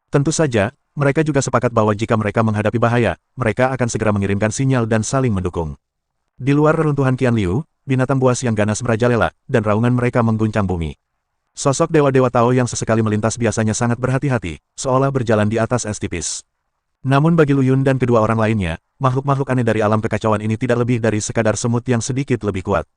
Tentu saja, mereka juga sepakat bahwa jika mereka menghadapi bahaya, mereka akan segera mengirimkan sinyal dan saling mendukung. Di luar reruntuhan Qian Liu, binatang buas yang ganas merajalela, dan raungan mereka mengguncang bumi. Sosok dewa-dewa Tao yang sesekali melintas biasanya sangat berhati-hati, seolah berjalan di atas es tipis. Namun bagi Lu Yun dan kedua orang lainnya, makhluk-makhluk aneh dari alam kekacauan ini tidak lebih dari sekadar semut yang sedikit lebih kuat.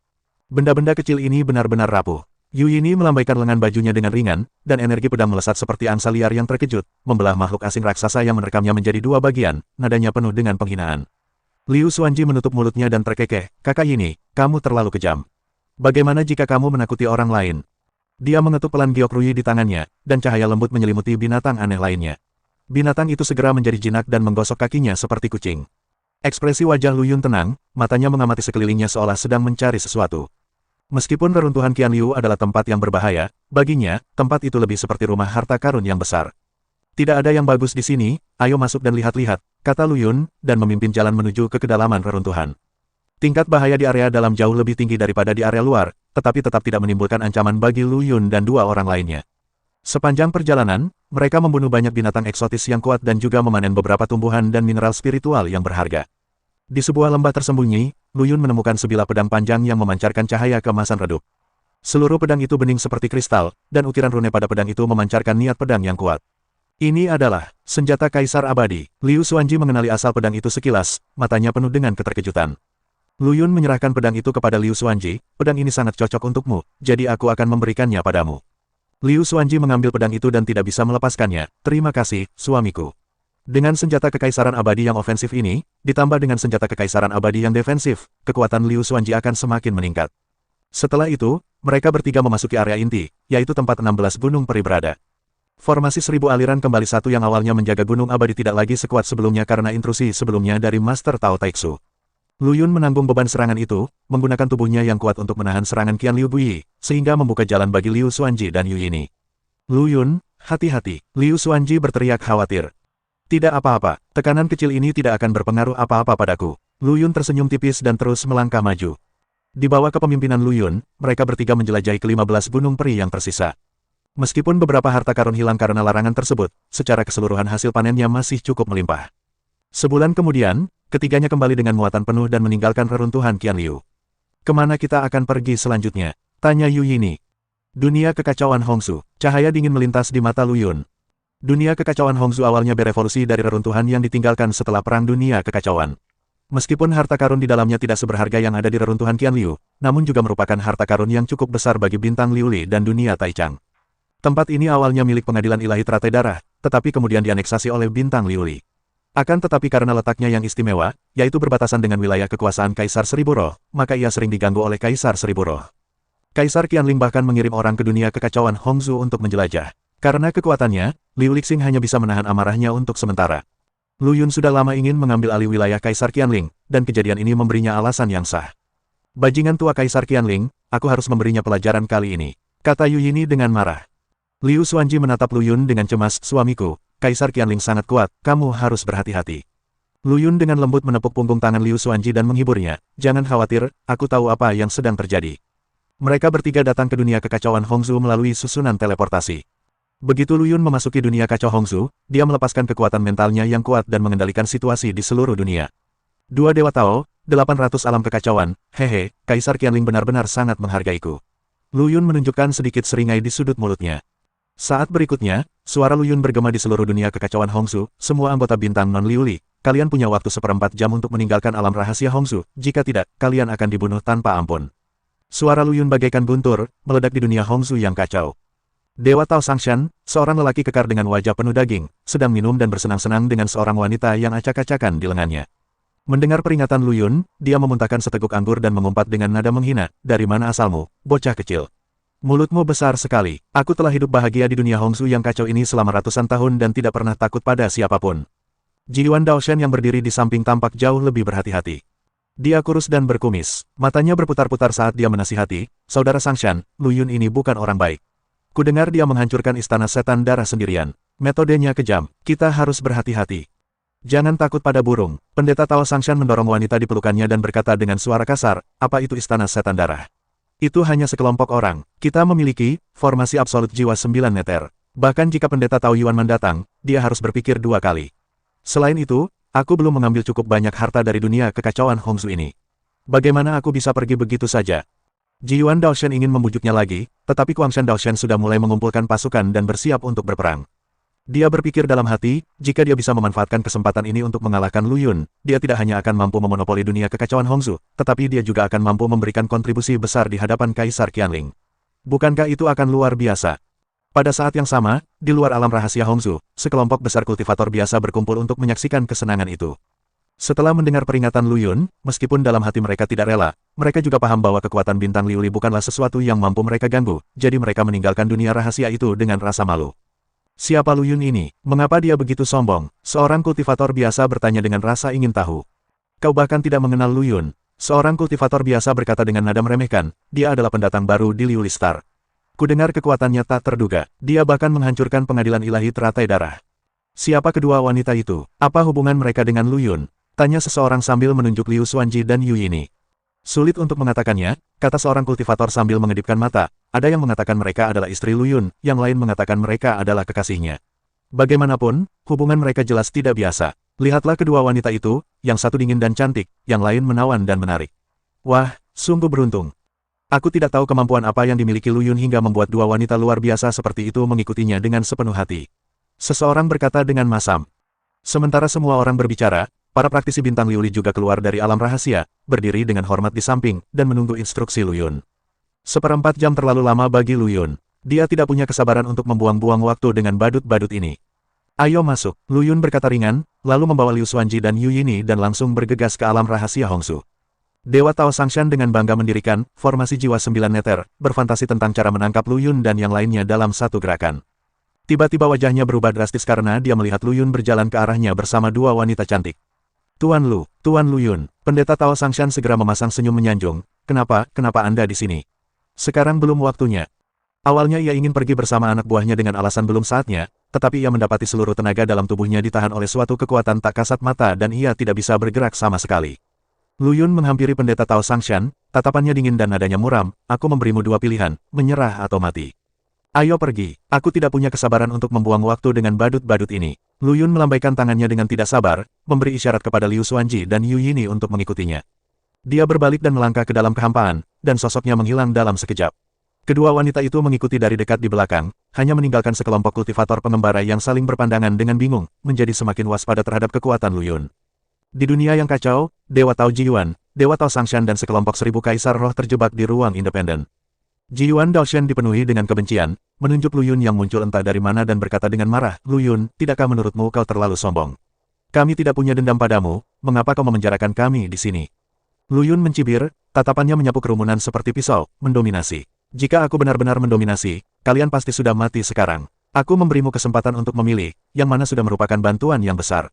Benda-benda kecil ini benar-benar rapuh. Yu Yini melambaikan lengan bajunya dengan ringan, dan energi pedang melesat seperti angsa liar yang terkejut, membelah makhluk asing raksasa yang menerkamnya menjadi dua bagian, nadanya penuh dengan penghinaan. Liu Xuanji menutup mulutnya dan terkekeh, "Kakak Yini, kamu terlalu kejam. Bagaimana jika kamu menakuti orang lain?" Dia mengetuk pelan giok Ruyi di tangannya, dan cahaya lembut menyelimuti binatang aneh lainnya. Binatang itu segera menjadi jinak dan menggosok kakinya seperti kucing. Ekspresi wajah Lu Yun tenang, matanya mengamati sekelilingnya seolah sedang mencari sesuatu. Meskipun reruntuhan Qian Liu adalah tempat yang berbahaya, baginya, tempat itu lebih seperti rumah harta karun yang besar. Tidak ada yang bagus di sini, ayo masuk dan lihat-lihat, kata Lu Yun, dan memimpin jalan menuju ke kedalaman reruntuhan. Tingkat bahaya di area dalam jauh lebih tinggi daripada di area luar, tetapi tetap tidak menimbulkan ancaman bagi Lu Yun dan dua orang lainnya. Sepanjang perjalanan, mereka membunuh banyak binatang eksotis yang kuat dan juga memanen beberapa tumbuhan dan mineral spiritual yang berharga. Di sebuah lembah tersembunyi, Lu Yun menemukan sebilah pedang panjang yang memancarkan cahaya keemasan redup. Seluruh pedang itu bening seperti kristal, dan ukiran rune pada pedang itu memancarkan niat pedang yang kuat. Ini adalah senjata Kaisar Abadi. Liu Xuanji mengenali asal pedang itu sekilas, matanya penuh dengan keterkejutan. Lu Yun menyerahkan pedang itu kepada Liu Xuanji, pedang ini sangat cocok untukmu, jadi aku akan memberikannya padamu. Liu Xuanji mengambil pedang itu dan tidak bisa melepaskannya, terima kasih, suamiku. Dengan senjata kekaisaran abadi yang ofensif ini, ditambah dengan senjata kekaisaran abadi yang defensif, kekuatan Liu Xuanji akan semakin meningkat. Setelah itu, mereka bertiga memasuki area inti, yaitu tempat 16 gunung peri berada. Formasi 1000 aliran kembali satu yang awalnya menjaga gunung abadi tidak lagi sekuat sebelumnya karena intrusi sebelumnya dari Master Tao Taixu. Lu Yun menanggung beban serangan itu, menggunakan tubuhnya yang kuat untuk menahan serangan Qian Liu Buyi, sehingga membuka jalan bagi Liu Xuanji dan Yu Yini. Lu Yun, hati-hati, Liu Xuanji berteriak khawatir. Tidak apa-apa, tekanan kecil ini tidak akan berpengaruh apa-apa padaku. Lu Yun tersenyum tipis dan terus melangkah maju. Di bawah kepemimpinan Lu Yun, mereka bertiga menjelajahi ke-15 gunung peri yang tersisa. Meskipun beberapa harta karun hilang karena larangan tersebut, secara keseluruhan hasil panennya masih cukup melimpah. Sebulan kemudian, ketiganya kembali dengan muatan penuh dan meninggalkan reruntuhan Qian Liu. Kemana kita akan pergi selanjutnya? Tanya Yu Yini. Dunia kekacauan Hongsu. Cahaya dingin melintas di mata Lu Yun. Dunia kekacauan Hongsu awalnya berevolusi dari reruntuhan yang ditinggalkan setelah Perang Dunia Kekacauan. Meskipun harta karun di dalamnya tidak seberharga yang ada di reruntuhan Qian Liu, namun juga merupakan harta karun yang cukup besar bagi bintang Liuli dan dunia Taichang. Tempat ini awalnya milik pengadilan ilahi teratai darah, tetapi kemudian dianeksasi oleh bintang Liuli. Akan tetapi karena letaknya yang istimewa, yaitu berbatasan dengan wilayah kekuasaan Kaisar Seribu Roh, maka ia sering diganggu oleh Kaisar Seribu Roh. Kaisar Qianling bahkan mengirim orang ke dunia kekacauan Hongsu untuk menjelajah. Karena kekuatannya, Liu Lixing hanya bisa menahan amarahnya untuk sementara. Lu Yun sudah lama ingin mengambil alih wilayah Kaisar Qianling, dan kejadian ini memberinya alasan yang sah. Bajingan tua Kaisar Qianling, aku harus memberinya pelajaran kali ini, kata Yu Yini dengan marah. Liu Xuanji menatap Lu Yun dengan cemas, suamiku, Kaisar Qianling sangat kuat, kamu harus berhati-hati. Lu Yun dengan lembut menepuk punggung tangan Liu Xuanji dan menghiburnya, jangan khawatir, aku tahu apa yang sedang terjadi. Mereka bertiga datang ke dunia kekacauan Hongzhou melalui susunan teleportasi. Begitu Lu Yun memasuki dunia kacau Hongzhou, dia melepaskan kekuatan mentalnya yang kuat dan mengendalikan situasi di seluruh dunia. Dua Dewa Tao, 800 alam kekacauan, hehe, Kaisar Qianling benar-benar sangat menghargaiku. Lu Yun menunjukkan sedikit seringai di sudut mulutnya. Saat berikutnya, suara Lu Yun bergema di seluruh dunia kekacauan Hongzhou, semua anggota bintang non-Liuli, kalian punya waktu 1/4 jam untuk meninggalkan alam rahasia Hongzhou, jika tidak, kalian akan dibunuh tanpa ampun. Suara Lu Yun bagaikan guntur, meledak di dunia Hongzhou yang kacau. Dewa Tao Sangshan, seorang lelaki kekar dengan wajah penuh daging, sedang minum dan bersenang-senang dengan seorang wanita yang acak-acakan di lengannya. Mendengar peringatan Lu Yun, dia memuntahkan seteguk anggur dan mengumpat dengan nada menghina, dari mana asalmu, bocah kecil? Mulutmu besar sekali, aku telah hidup bahagia di dunia Hongzhou yang kacau ini selama ratusan tahun dan tidak pernah takut pada siapapun. Ji Yuan Daoshan yang berdiri di samping tampak jauh lebih berhati-hati. Dia kurus dan berkumis, matanya berputar-putar saat dia menasihati, saudara Sangshan, Lu Yun ini bukan orang baik. Kudengar dia menghancurkan istana setan darah sendirian. Metodenya kejam, kita harus berhati-hati. Jangan takut pada burung. Pendeta Tao Sangshan mendorong wanita di pelukannya dan berkata dengan suara kasar, apa itu istana setan darah? Itu hanya sekelompok orang. Kita memiliki formasi absolut jiwa 9 meter. Bahkan jika pendeta Tao Yuan mendatang, dia harus berpikir 2 kali. Selain itu, aku belum mengambil cukup banyak harta dari dunia kekacauan Hongzhou ini. Bagaimana aku bisa pergi begitu saja? Ji Yuan Daoshan ingin membujuknya lagi, tetapi Guangshan Daoshan sudah mulai mengumpulkan pasukan dan bersiap untuk berperang. Dia berpikir dalam hati, jika dia bisa memanfaatkan kesempatan ini untuk mengalahkan Lu Yun, dia tidak hanya akan mampu memonopoli dunia kekacauan Hongzhou, tetapi dia juga akan mampu memberikan kontribusi besar di hadapan Kaisar Qianling. Bukankah itu akan luar biasa? Pada saat yang sama, di luar alam rahasia Hongzhou, sekelompok besar kultivator biasa berkumpul untuk menyaksikan kesenangan itu. Setelah mendengar peringatan Lu Yun, meskipun dalam hati mereka tidak rela, mereka juga paham bahwa kekuatan bintang Liuli bukanlah sesuatu yang mampu mereka ganggu, jadi mereka meninggalkan dunia rahasia itu dengan rasa malu. Siapa Lu Yun ini? Mengapa dia begitu sombong? Seorang kultivator biasa bertanya dengan rasa ingin tahu. Kau bahkan tidak mengenal Lu Yun. Seorang kultivator biasa berkata dengan nada meremehkan, dia adalah pendatang baru di Liuli Star. Kudengar kekuatannya tak terduga, dia bahkan menghancurkan pengadilan ilahi teratai darah. Siapa kedua wanita itu? Apa hubungan mereka dengan Lu Yun? Tanya seseorang sambil menunjuk Liu Xuanji dan Yu Yini. Sulit untuk mengatakannya, kata seorang kultivator sambil mengedipkan mata, ada yang mengatakan mereka adalah istri Lu Yun, yang lain mengatakan mereka adalah kekasihnya. Bagaimanapun, hubungan mereka jelas tidak biasa. Lihatlah kedua wanita itu, yang satu dingin dan cantik, yang lain menawan dan menarik. Wah, sungguh beruntung. Aku tidak tahu kemampuan apa yang dimiliki Lu Yun hingga membuat dua wanita luar biasa seperti itu mengikutinya dengan sepenuh hati. Seseorang berkata dengan masam. Sementara semua orang berbicara, para praktisi bintang Liuli juga keluar dari alam rahasia, berdiri dengan hormat di samping, dan menunggu instruksi Lu Yun. 1/4 jam terlalu lama bagi Lu Yun. Dia tidak punya kesabaran untuk membuang-buang waktu dengan badut-badut ini. Ayo masuk, Lu Yun berkata ringan, lalu membawa Liu Xuanji dan Yu Yini dan langsung bergegas ke alam rahasia Hongzhou. Dewa Tao Sangshan dengan bangga mendirikan formasi jiwa 9 meter, berfantasi tentang cara menangkap Lu Yun dan yang lainnya dalam satu gerakan. Tiba-tiba wajahnya berubah drastis karena dia melihat Lu Yun berjalan ke arahnya bersama dua wanita cantik. Tuan Lu Yun, pendeta Tao Sangshan segera memasang senyum menyanjung, kenapa Anda di sini? Sekarang belum waktunya. Awalnya ia ingin pergi bersama anak buahnya dengan alasan belum saatnya, tetapi ia mendapati seluruh tenaga dalam tubuhnya ditahan oleh suatu kekuatan tak kasat mata dan ia tidak bisa bergerak sama sekali. Lu Yun menghampiri pendeta Tao Sangshan, tatapannya dingin dan nadanya muram, aku memberimu dua pilihan, menyerah atau mati. Ayo pergi, aku tidak punya kesabaran untuk membuang waktu dengan badut-badut ini. Lu Yun melambaikan tangannya dengan tidak sabar, memberi isyarat kepada Liu Xuanji dan Yu Yini untuk mengikutinya. Dia berbalik dan melangkah ke dalam kehampaan, dan sosoknya menghilang dalam sekejap. Kedua wanita itu mengikuti dari dekat di belakang, hanya meninggalkan sekelompok kultivator pengembara yang saling berpandangan dengan bingung, menjadi semakin waspada terhadap kekuatan Lu Yun. Di dunia yang kacau, Dewa Tao Ji Yuan, Dewa Tao Sangshan dan sekelompok 1000 kaisar roh terjebak di ruang independen. Ji Yuan Daoshan dipenuhi dengan kebencian, menunjuk Lu Yun yang muncul entah dari mana dan berkata dengan marah, Lu Yun, tidakkah menurutmu kau terlalu sombong? Kami tidak punya dendam padamu, mengapa kau memenjarakan kami di sini? Lu Yun mencibir, tatapannya menyapu kerumunan seperti pisau, mendominasi. Jika aku benar-benar mendominasi, kalian pasti sudah mati sekarang. Aku memberimu kesempatan untuk memilih, yang mana sudah merupakan bantuan yang besar.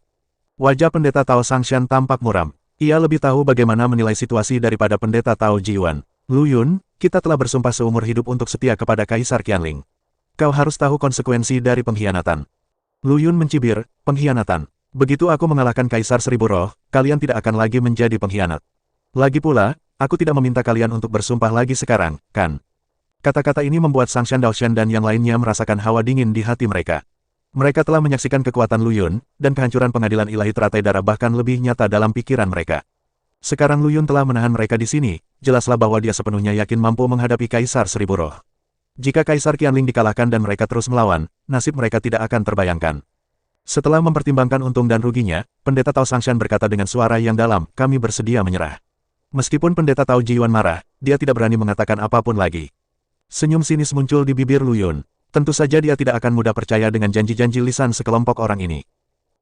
Wajah pendeta Tao Sangshan tampak muram. Ia lebih tahu bagaimana menilai situasi daripada pendeta Tao Jiwan. Lu Yun, kita telah bersumpah seumur hidup untuk setia kepada Kaisar Qianling. Kau harus tahu konsekuensi dari pengkhianatan. Lu Yun mencibir, pengkhianatan. Begitu aku mengalahkan Kaisar Seribu Roh, kalian tidak akan lagi menjadi pengkhianat. Lagi pula, aku tidak meminta kalian untuk bersumpah lagi sekarang, kan? Kata-kata ini membuat Sangshan Daoshan dan yang lainnya merasakan hawa dingin di hati mereka. Mereka telah menyaksikan kekuatan Lu Yun, dan kehancuran pengadilan ilahi teratai darah bahkan lebih nyata dalam pikiran mereka. Sekarang Lu Yun telah menahan mereka di sini, jelaslah bahwa dia sepenuhnya yakin mampu menghadapi Kaisar Seribu Roh. Jika Kaisar Qianling dikalahkan dan mereka terus melawan, nasib mereka tidak akan terbayangkan. Setelah mempertimbangkan untung dan ruginya, pendeta Tao Sangshan berkata dengan suara yang dalam, kami bersedia menyerah. Meskipun pendeta Tao Jiwan marah, dia tidak berani mengatakan apapun lagi. Senyum sinis muncul di bibir Lu Yun. Tentu saja dia tidak akan mudah percaya dengan janji-janji lisan sekelompok orang ini.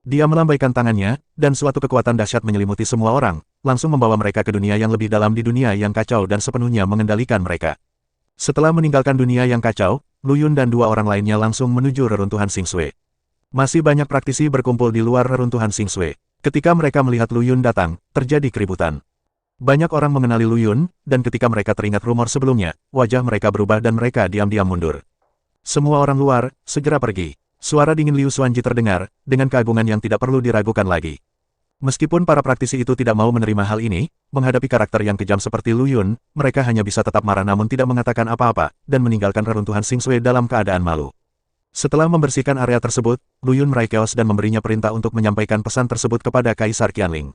Dia melambaikan tangannya, dan suatu kekuatan dahsyat menyelimuti semua orang, langsung membawa mereka ke dunia yang lebih dalam di dunia yang kacau dan sepenuhnya mengendalikan mereka. Setelah meninggalkan dunia yang kacau, Lu Yun dan dua orang lainnya langsung menuju reruntuhan Xing Sui. Masih banyak praktisi berkumpul di luar reruntuhan Xing Sui. Ketika mereka melihat Lu Yun datang, terjadi keributan. Banyak orang mengenali Lu Yun, dan ketika mereka teringat rumor sebelumnya, wajah mereka berubah dan mereka diam-diam mundur. Semua orang luar, segera pergi. Suara dingin Liu Xuanji terdengar, dengan keagungan yang tidak perlu diragukan lagi. Meskipun para praktisi itu tidak mau menerima hal ini, menghadapi karakter yang kejam seperti Lu Yun, mereka hanya bisa tetap marah namun tidak mengatakan apa-apa, dan meninggalkan reruntuhan Xing Sui dalam keadaan malu. Setelah membersihkan area tersebut, Lu Yun meraih keos dan memberinya perintah untuk menyampaikan pesan tersebut kepada Kaisar Qianling.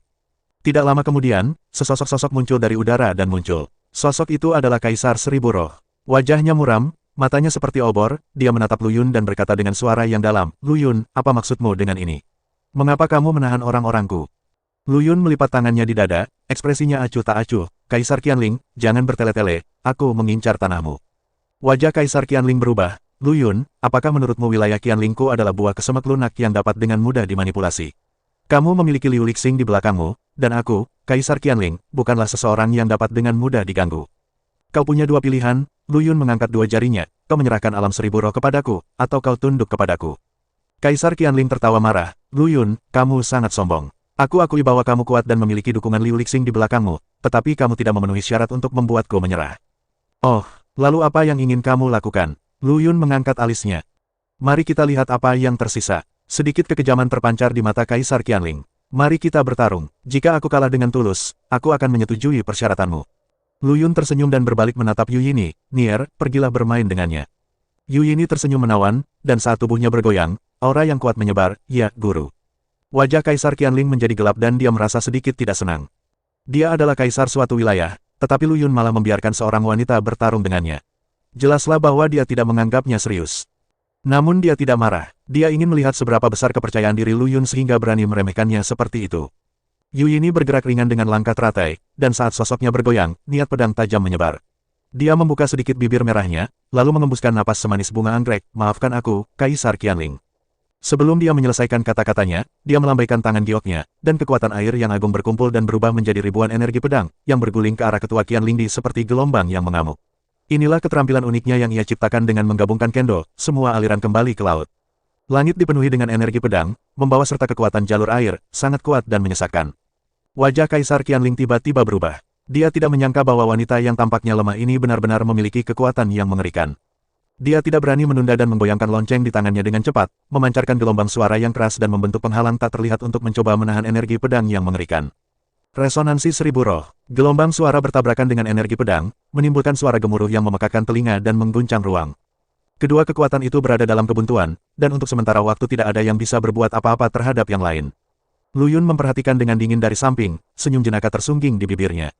Tidak lama kemudian, sesosok-sosok muncul dari udara dan muncul. Sosok itu adalah Kaisar Seribu Roh. Wajahnya muram, matanya seperti obor, dia menatap Lu Yun dan berkata dengan suara yang dalam, Lu Yun, apa maksudmu dengan ini? Mengapa kamu menahan orang-orangku? Lu Yun melipat tangannya di dada, ekspresinya acuh tak acuh, Kaisar Qianling, jangan bertele-tele, aku mengincar tanahmu. Wajah Kaisar Qianling berubah, Lu Yun, apakah menurutmu wilayah Qianlingku adalah buah kesemek lunak yang dapat dengan mudah dimanipulasi? Kamu memiliki Liu Lixing di belakangmu, dan aku, Kaisar Qianling, bukanlah seseorang yang dapat dengan mudah diganggu. Kau punya dua pilihan, Lu Yun mengangkat dua jarinya, kau menyerahkan alam seribu roh kepadaku, atau kau tunduk kepadaku. Kaisar Qianling tertawa marah, Lu Yun, kamu sangat sombong. Aku akui bahwa kamu kuat dan memiliki dukungan Liu Lixing di belakangmu, tetapi kamu tidak memenuhi syarat untuk membuatku menyerah. Oh, lalu apa yang ingin kamu lakukan? Lu Yun mengangkat alisnya. Mari kita lihat apa yang tersisa. Sedikit kekejaman terpancar di mata Kaisar Qianling. Mari kita bertarung. Jika aku kalah dengan tulus, aku akan menyetujui persyaratanmu. Lu Yun tersenyum dan berbalik menatap Yu Yini, Nier, pergilah bermain dengannya. Yu Yini tersenyum menawan, dan saat tubuhnya bergoyang, aura yang kuat menyebar, ya, guru. Wajah Kaisar Qianling menjadi gelap dan dia merasa sedikit tidak senang. Dia adalah kaisar suatu wilayah, tetapi Lu Yun malah membiarkan seorang wanita bertarung dengannya. Jelaslah bahwa dia tidak menganggapnya serius. Namun dia tidak marah, dia ingin melihat seberapa besar kepercayaan diri Lu Yun sehingga berani meremehkannya seperti itu. Yu Yini bergerak ringan dengan langkah teratai, dan saat sosoknya bergoyang, niat pedang tajam menyebar. Dia membuka sedikit bibir merahnya, lalu mengembuskan napas semanis bunga anggrek, maafkan aku, Kaisar Qianling. Sebelum dia menyelesaikan kata-katanya, dia melambaikan tangan gioknya, dan kekuatan air yang agung berkumpul dan berubah menjadi ribuan energi pedang, yang berguling ke arah ketua Qianling Di seperti gelombang yang mengamuk. Inilah keterampilan uniknya yang ia ciptakan dengan menggabungkan kendo, semua aliran kembali ke laut. Langit dipenuhi dengan energi pedang, membawa serta kekuatan jalur air, sangat kuat dan menyesakkan. Wajah Kaisar Qianling tiba-tiba berubah. Dia tidak menyangka bahwa wanita yang tampaknya lemah ini benar-benar memiliki kekuatan yang mengerikan. Dia tidak berani menunda dan menggoyangkan lonceng di tangannya dengan cepat, memancarkan gelombang suara yang keras dan membentuk penghalang tak terlihat untuk mencoba menahan energi pedang yang mengerikan. Resonansi seribu roh. Gelombang suara bertabrakan dengan energi pedang, menimbulkan suara gemuruh yang memekakkan telinga dan mengguncang ruang. Kedua kekuatan itu berada dalam kebuntuan, dan untuk sementara waktu tidak ada yang bisa berbuat apa-apa terhadap yang lain. Lu Yun memperhatikan dengan dingin dari samping, senyum jenaka tersungging di bibirnya.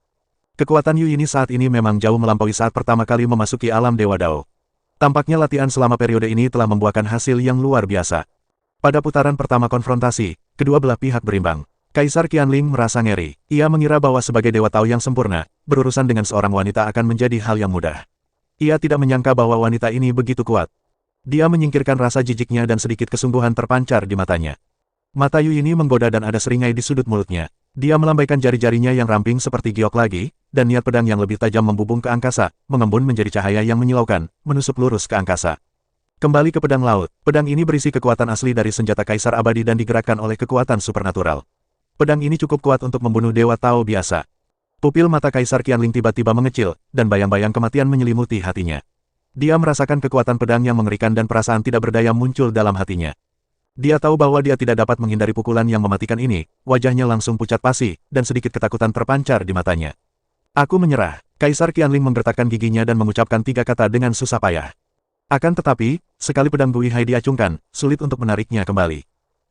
Kekuatan Yu Yini saat ini memang jauh melampaui saat pertama kali memasuki alam Dewa Dao. Tampaknya latihan selama periode ini telah membuahkan hasil yang luar biasa. Pada putaran pertama konfrontasi, kedua belah pihak berimbang. Kaisar Qianling merasa ngeri. Ia mengira bahwa sebagai Dewa Tao yang sempurna, berurusan dengan seorang wanita akan menjadi hal yang mudah. Ia tidak menyangka bahwa wanita ini begitu kuat. Dia menyingkirkan rasa jijiknya dan sedikit kesungguhan terpancar di matanya. Mata Yu Yini menggoda dan ada seringai di sudut mulutnya. Dia melambaikan jari-jarinya yang ramping seperti giok lagi, dan niat pedang yang lebih tajam membubung ke angkasa, mengembun menjadi cahaya yang menyilaukan, menusuk lurus ke angkasa. Kembali ke pedang laut, pedang ini berisi kekuatan asli dari senjata kaisar abadi dan digerakkan oleh kekuatan supernatural. Pedang ini cukup kuat untuk membunuh Dewa Tao biasa. Pupil mata Kaisar Qianling tiba-tiba mengecil, dan bayang-bayang kematian menyelimuti hatinya. Dia merasakan kekuatan pedang yang mengerikan dan perasaan tidak berdaya muncul dalam hatinya. Dia tahu bahwa dia tidak dapat menghindari pukulan yang mematikan ini, wajahnya langsung pucat pasi, dan sedikit ketakutan terpancar di matanya. Aku menyerah. Kaisar Qianling menggertakkan giginya dan mengucapkan 3 kata dengan susah payah. Akan tetapi, sekali pedang Bui Hai diacungkan, sulit untuk menariknya kembali.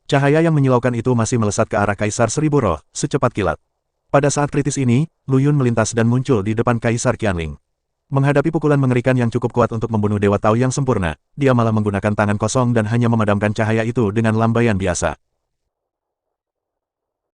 Cahaya yang menyilaukan itu masih melesat ke arah Kaisar Seribu Roh, secepat kilat. Pada saat kritis ini, Lu Yun melintas dan muncul di depan Kaisar Qianling. Menghadapi pukulan mengerikan yang cukup kuat untuk membunuh Dewa Tao yang sempurna, dia malah menggunakan tangan kosong dan hanya memadamkan cahaya itu dengan lambaian biasa.